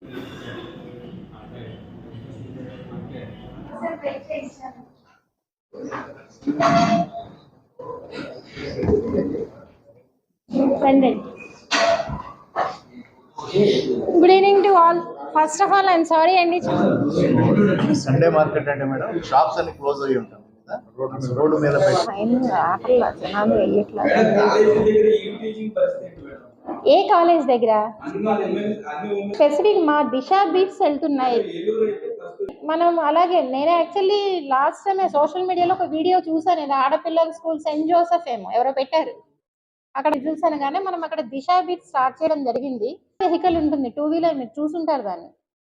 Good evening to all. First of all I'm sorry అండి. Sunday market అంటే madam shops అన్ని close అయ్యి ఉంటాయి రోడ్డు మీద ఏ కాలేజ్ దగ్గర స్పెసిఫిక్ మా దిశ బీట్స్ వెళ్తున్నాయి. మనం అలాగే నేను యాక్చువల్లీ లాస్ట్ టైం సోషల్ మీడియాలో ఒక వీడియో చూసాను. ఇది ఆడపిల్లల స్కూల్ సెయింట్ జోసెఫ్ ఏమో ఎవరో పెట్టారు, అక్కడ చూసాను. కానీ మనం అక్కడ దిశ బీట్ స్టార్ట్ చేయడం జరిగింది. వెహికల్ ఉంటుంది, 2 వీలర్, మీరు చూసుంటారు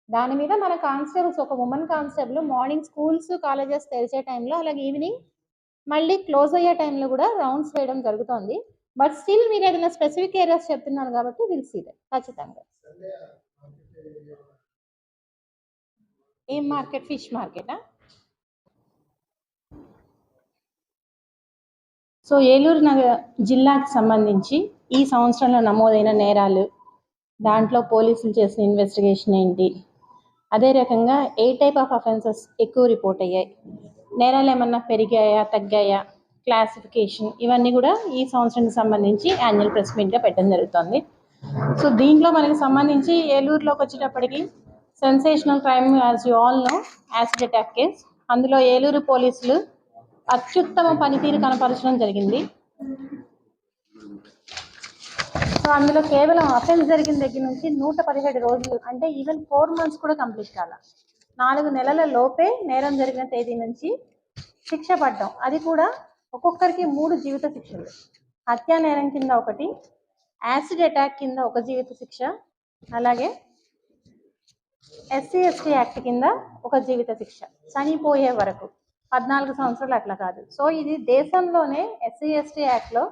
దాని మీద మన కానిస్టేబుల్స్, ఒక women constable morning schools colleges తెరిచే టైంలో, అలాగే ఈవినింగ్ మళ్ళీ క్లోజ్ అయ్యే టైంలో కూడా రౌండ్స్ వేయడం జరుగుతుంది. బట్ స్టిల్ మీరు ఏదైనా స్పెసిఫిక్ ఏరియాస్ చెప్తున్నారు కాబట్టి విల్ సీ దట్. ఖచ్చితంగా. ఏం మార్కెట్? ఫిష్ మార్కెటా? సో ఏలూరు జిల్లాకు సంబంధించి ఈ సంవత్సరంలో నమోదైన నేరాలు, దాంట్లో పోలీసులు చేసిన ఇన్వెస్టిగేషన్ ఏంటి, అదే రకంగా ఏ టైప్ ఆఫ్ అఫెన్సెస్ ఎక్కువ రిపోర్ట్ అయ్యాయి, నేరాలు ఏమన్నా పెరిగాయా తగ్గాయా, క్లాసిఫికేషన్, ఇవన్నీ కూడా ఈ సంవత్సరానికి సంబంధించి యాన్యువల్ ప్రెస్ మీట్గా పెట్టడం జరుగుతుంది. సో దీంట్లో మనకి సంబంధించి ఏలూరులోకి వచ్చేటప్పటికి sensational crime, as you all know, acid attack case. అందులో ఏలూరు పోలీసులు అత్యుత్తమ పనితీరు కనపరచడం జరిగింది. సో అందులో కేవలం అఫెన్స్ జరిగిన దగ్గర నుంచి 117 రోజులు, అంటే ఈవెన్ 4 months కూడా కంప్లీట్ కాల, 4 నెలల లోపే నేరం జరిగిన తేదీ నుంచి శిక్ష పడ్డం. అది కూడా ఒక్కొక్కరికి 3 జీవిత శిక్షలు. హత్యా నేరం కింద 1, యాసిడ్ అటాక్ కింద 1 జీవిత శిక్ష, అలాగే SC/ST యాక్ట్ కింద 1 జీవిత శిక్ష, చనిపోయే వరకు 14 సంవత్సరాలు అట్లా కాదు. సో ఇది దేశంలోనే SC/ST యాక్ట్లో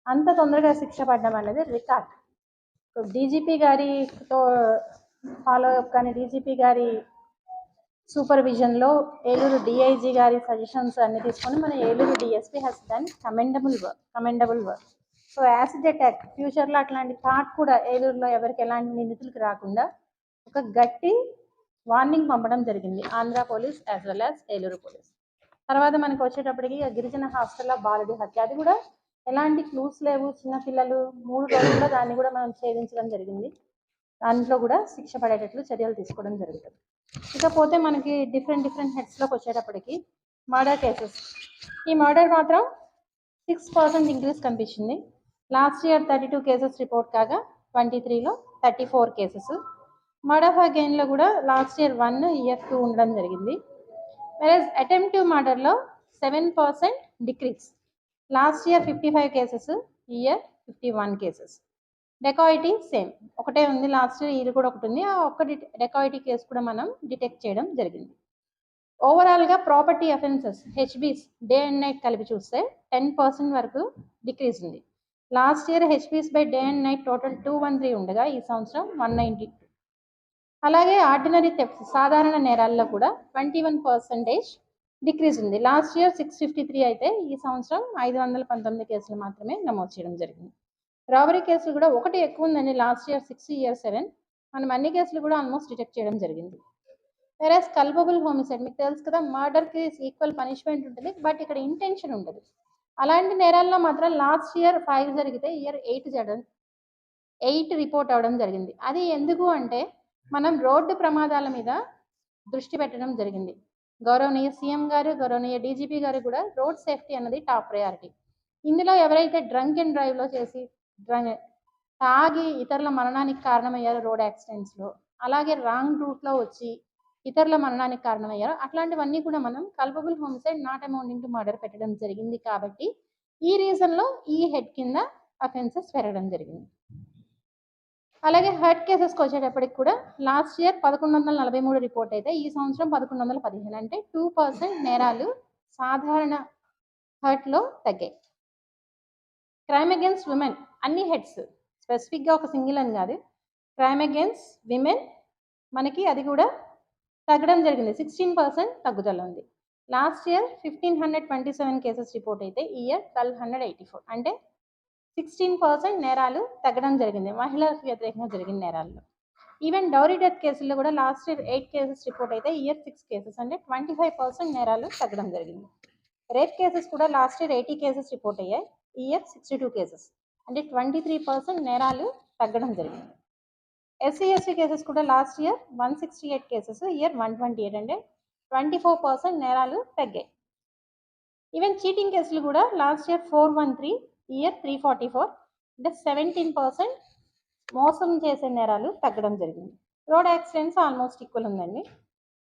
అంత తొందరగా శిక్ష పడ్డం అనేది రికార్డ్. డీజీపీ గారితో ఫాలో అప్ కానీ, డీజీపీ గారి సూపర్విజన్లో ఏలూరు డిఐజీ గారి సజెషన్స్ అన్ని తీసుకొని మన Eluru DSP has done commendable work. So acid attack ఫ్యూచర్లో అట్లాంటి థాట్ కూడా ఏలూరులో ఎవరికి ఎలాంటి నిందితులకు రాకుండా ఒక గట్టి వార్నింగ్ పంపడం జరిగింది, Andhra police as well as Eluru police. తర్వాత మనకి వచ్చేటప్పటికి గిరిజన హాస్టల్లో బాలుడి హత్య, అది కూడా ఎలాంటి క్లూస్ లేవు, చిన్నపిల్లలు, 3 రోజుల్లో దాన్ని కూడా మనం ఛేదించడం జరిగింది. దాంట్లో కూడా శిక్ష పడేటట్లు చర్యలు తీసుకోవడం జరుగుతుంది. ఇకపోతే మనకి డిఫరెంట్ హెడ్స్లోకి వచ్చేటప్పటికి మర్డర్ కేసెస్, ఈ మర్డర్ మాత్రం 6% ఇంక్రీజ్ కనిపించింది. లాస్ట్ ఇయర్ 32 కేసెస్ రిపోర్ట్ కాగా 23లో 34 కేసెస్. మర్డర్ ఫర్ గెయిన్లో కూడా లాస్ట్ ఇయర్ 1, ఇయర్ 2 ఉండడం జరిగింది. వెరస్ అటెంప్టివ్ మర్డర్లో 7% decrease. Last year 55 cases, year 51 cases. Dacoity same ఒకటే ఉంది, లాస్ట్ ఇయర్ కూడా ఒకటి ఉంది. ఆ ఒక్క డెకాయిటీ కేసు కూడా మనం డిటెక్ట్ చేయడం జరిగింది. ఓవరాల్గా property offences, హెచ్బీస్, day and night కలిపి చూస్తే 10% వరకు డిక్రీజ్ ఉంది. Last year హెచ్బీస్ by day and night total 213 ఉండగా ఈ సంవత్సరం 192. అలాగే ఆర్డినరీ థెఫ్ట్స్, సాధారణ నేరాల్లో కూడా 21% డిక్రీజ్ ఉంది. లాస్ట్ ఇయర్ 653 అయితే ఈ సంవత్సరం 519 కేసులు మాత్రమే నమోదు చేయడం జరిగింది. రాబరీ కేసులు కూడా ఒకటి ఎక్కువ ఉందండి, లాస్ట్ ఇయర్ 6, ఇయర్ 7. మనం అన్ని కేసులు కూడా ఆల్మోస్ట్ డిటెక్ట్ చేయడం జరిగింది. వెరస్ కల్పబుల్ హోమిసైడ్, మీకు తెలుసు కదా, మర్డర్కి ఈక్వల్ పనిష్మెంట్ ఉంటుంది, బట్ ఇక్కడ ఇంటెన్షన్ ఉండదు. అలాంటి నేరాల్లో మాత్రం లాస్ట్ ఇయర్ 5 జరిగితే ఇయర్ 8 రిపోర్ట్ అవ్వడం జరిగింది. అది ఎందుకు అంటే మనం రోడ్డు ప్రమాదాల మీద దృష్టి పెట్టడం జరిగింది. గౌరవనీయ సీఎం గారు, గౌరవనీయ డీజీపీ గారు కూడా రోడ్ సేఫ్టీ అన్నది టాప్ ప్రయారిటీ. ఇందులో ఎవరైతే డ్రంక్ అండ్ డ్రైవ్లో చేసి తాగి ఇతరుల మరణానికి కారణమయ్యారో రోడ్ యాక్సిడెంట్స్లో, అలాగే రాంగ్ రూట్లో వచ్చి ఇతరుల మరణానికి కారణమయ్యారో, అట్లాంటివన్నీ కూడా మనం culpable homicide not amounting to murder పెట్టడం జరిగింది. కాబట్టి ఈ రీజన్లో ఈ హెడ్ కింద అఫెన్సెస్ పెరగడం జరిగింది. అలాగే హర్ట్ కేసెస్కి వచ్చేటప్పటికి కూడా లాస్ట్ ఇయర్ 1143 రిపోర్ట్ అయితే ఈ సంవత్సరం 1115, అంటే 2% నేరాలు సాధారణ హర్ట్లో తగ్గాయి. క్రైమ్ అగేన్స్ట్ విమెన్, అన్ని హెడ్స్, స్పెసిఫిక్గా ఒక సింగిల్ అని కాదు, క్రైమ్ అగేన్స్ట్ విమెన్ మనకి అది కూడా తగ్గడం జరిగింది, 16% తగ్గుదల ఉంది. లాస్ట్ ఇయర్ 1527 కేసెస్ రిపోర్ట్ అయితే ఈ ఇయర్ 1284, అంటే 16% నేరాలు తగ్గడం జరిగింది మహిళలకు వ్యతిరేకంగా జరిగిన నేరాల్లో. ఈవెన్ డౌరీ డెత్ కేసుల్లో కూడా లాస్ట్ ఇయర్ 8 కేసెస్ రిపోర్ట్ అయితే ఇయర్ 6 కేసెస్, అంటే 25% నేరాలు తగ్గడం జరిగింది. రేప్ కేసెస్ కూడా లాస్ట్ ఇయర్ 80 కేసెస్ రిపోర్ట్ అయ్యాయి, ఇయర్ 62 కేసెస్, అంటే 23% నేరాలు తగ్గడం జరిగింది. ఎస్సీ ఎస్టీ కేసెస్ కూడా లాస్ట్ ఇయర్ 168 కేసెస్, ఇయర్ 128, అంటే 24% నేరాలు తగ్గాయి. ఈవెన్ చీటింగ్ కేసులు కూడా లాస్ట్ ఇయర్ 413, ఇయర్ 344, అంటే 17% మోసం చేసే నేరాలు తగ్గడం జరిగింది. రోడ్ యాక్సిడెంట్స్ ఆల్మోస్ట్ ఈక్వల్ ఉందండి.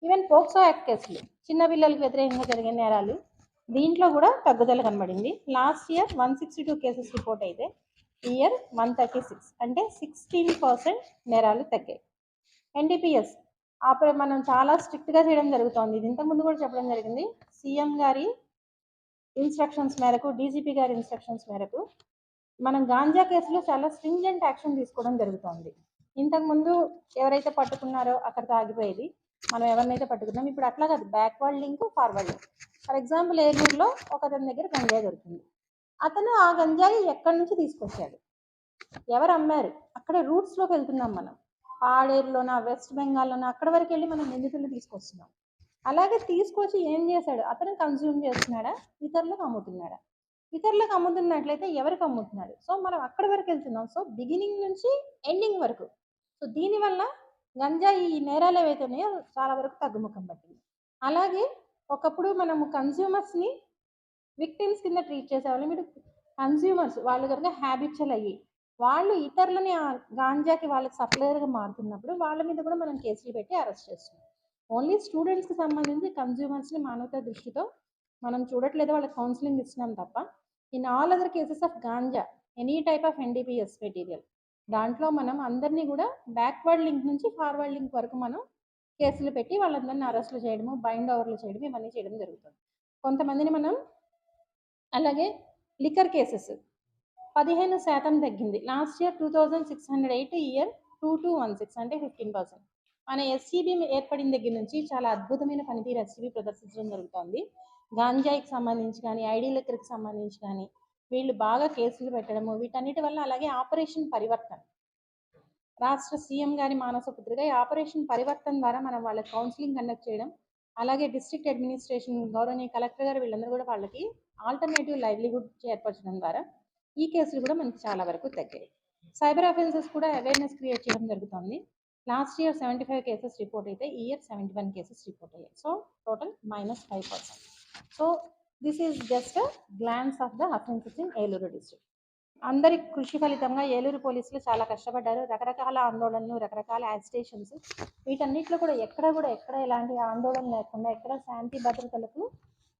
ఈవెన్ పోక్సో యాక్ట్ కేసులు, చిన్న పిల్లలకు వ్యతిరేకంగా జరిగే నేరాలు, దీంట్లో కూడా తగ్గుదల కనబడింది. లాస్ట్ ఇయర్ 162 కేసెస్ రిపోర్ట్ అయితే ఇయర్ 136, అంటే 16% నేరాలు తగ్గాయి. ఎన్డీపీఎస్ మనం చాలా స్ట్రిక్ట్గా చేయడం జరుగుతోంది. ఇది ఇంతకుముందు కూడా చెప్పడం జరిగింది. సీఎం గారి ఇన్స్ట్రక్షన్స్ మేరకు, డీజీపీ గారి ఇన్స్ట్రక్షన్స్ మేరకు మనం గాంజా కేసులో చాలా స్ట్రింజెంట్ యాక్షన్ తీసుకోవడం జరుగుతోంది. ఇంతకుముందు ఎవరైతే పట్టుకున్నారో అక్కడ ఆగిపోయేది, మనం ఎవరినైతే పట్టుకున్నాం ఇప్పుడు అట్లా కాదు, backward link, forward link. For example ఏలూరులో ఒకతని దగ్గర గంజాయి దొరికింది, అతను ఆ గంజాయి ఎక్కడి నుంచి తీసుకొచ్చాడు, ఎవరు అమ్మారు, అక్కడ రూట్స్లోకి వెళ్తున్నాం మనం. పాడేరులోనా, వెస్ట్ బెంగాల్లోనా, అక్కడ వరకు వెళ్ళి మనం నిందితులను తీసుకొస్తున్నాం. అలాగే తీసుకొచ్చి ఏం చేశాడు, అతను కన్జ్యూమ్ చేస్తున్నాడా, ఇతరులకు అమ్ముతున్నాడా, ఇతరులకు అమ్ముతున్నట్లయితే ఎవరికి అమ్ముతున్నాడు, సో మనం అక్కడి వరకు వెళ్తున్నాం. సో బిగినింగ్ నుంచి ఎండింగ్ వరకు. సో దీనివల్ల గంజాయి ఈ నేరాలు ఏవైతే ఉన్నాయో చాలా వరకు తగ్గుముఖం పట్టింది. అలాగే ఒకప్పుడు మనము కన్జ్యూమర్స్ని విక్టిమ్స్ కింద ట్రీట్ చేసేవాళ్ళం. మీరు కన్జ్యూమర్స్ వాళ్ళు కనుక హ్యాబిచువల్ అయ్యి వాళ్ళు ఇతరులని ఆ గాంజాకి వాళ్ళకి సప్లయర్గా మారుతున్నప్పుడు వాళ్ళ మీద కూడా మనం కేసులు పెట్టి అరెస్ట్ చేస్తున్నాం. ఓన్లీ స్టూడెంట్స్కి సంబంధించి కన్జ్యూమర్స్ని మానవతా దృష్టితో మనం చూడట్లేదు, వాళ్ళకి కౌన్సిలింగ్ ఇస్తున్నాం తప్ప. In all other cases of ganja, any type of NDPS material, దాంట్లో మనం అందరినీ కూడా బ్యాక్వర్డ్ లింక్ నుంచి ఫార్వర్డ్ లింక్ వరకు మనం కేసులు పెట్టి వాళ్ళందరినీ అరెస్టులు చేయడము, బైండ్ ఓవర్లు చేయడం, ఇవన్నీ చేయడం జరుగుతుంది. కొంతమందిని మనం అలాగే లిక్కర్ కేసెస్ 15% తగ్గింది. లాస్ట్ ఇయర్ 2608, ఇయర్ 2216, అంటే 15%. మన ఎస్సీబీ ఏర్పడిన దగ్గర నుంచి చాలా అద్భుతమైన పనితీరు ఎస్సీబీ ప్రదర్శించడం జరుగుతోంది. గాంజాయికి సంబంధించి కానీ, ఐడి లిక్కర్కి సంబంధించి కానీ వీళ్ళు బాగా కేసులు పెట్టడము, వీటన్నిటి వల్ల. అలాగే ఆపరేషన్ పరివర్తన, రాష్ట్ర సీఎం గారి మానస పుత్రిక, ఈ ఆపరేషన్ పరివర్తన ద్వారా మనం వాళ్ళకి కౌన్సిలింగ్ కండక్ట్ చేయడం, అలాగే డిస్ట్రిక్ట్ అడ్మినిస్ట్రేషన్ గౌరవనీయ కలెక్టర్ గారు వీళ్ళందరూ కూడా వాళ్ళకి ఆల్టర్నేటివ్ లైవ్లీహుడ్ ఏర్పరచడం ద్వారా ఈ కేసులు కూడా మనకి చాలా వరకు తగ్గాయి. సైబర్ అఫెన్సెస్ కూడా అవేర్నెస్ క్రియేట్ చేయడం జరుగుతుంది. లాస్ట్ ఇయర్ 75 కేసెస్ రిపోర్ట్ అయితే ఇయర్ 71 కేసెస్ రిపోర్ట్ అయ్యాయి. So total -5%. So this is just a glance of the offences in Eluru district. అందరి కృషి ఫలితంగా ఏలూరు పోలీసులు చాలా కష్టపడ్డారు. రకరకాల ఆందోళనలు, రకరకాల యాజిటేషన్స్, వీటన్నిటిలో కూడా ఎక్కడ ఎలాంటి ఆందోళన లేకుండా, ఎక్కడ శాంతి భద్రతలకు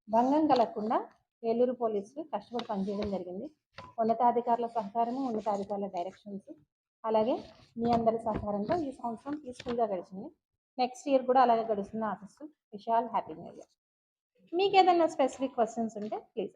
భంగం కలగకుండా ఏలూరు పోలీసులు కష్టపడి పనిచేయడం జరిగింది. ఉన్నతాధికారుల సహకారము, ఉన్నతాధికారుల డైరెక్షన్స్, అలాగే మీ అందరి సహకారంతో ఈ సంవత్సరం పీస్ఫుల్గా గడిచింది. నెక్స్ట్ ఇయర్ కూడా అలాగే గడుస్తుంది ఆశిస్తూ wish all happy new year. మీకు ఏదైనా స్పెసిఫిక్ క్వశ్చన్స్ ఉంటే ప్లీజ్.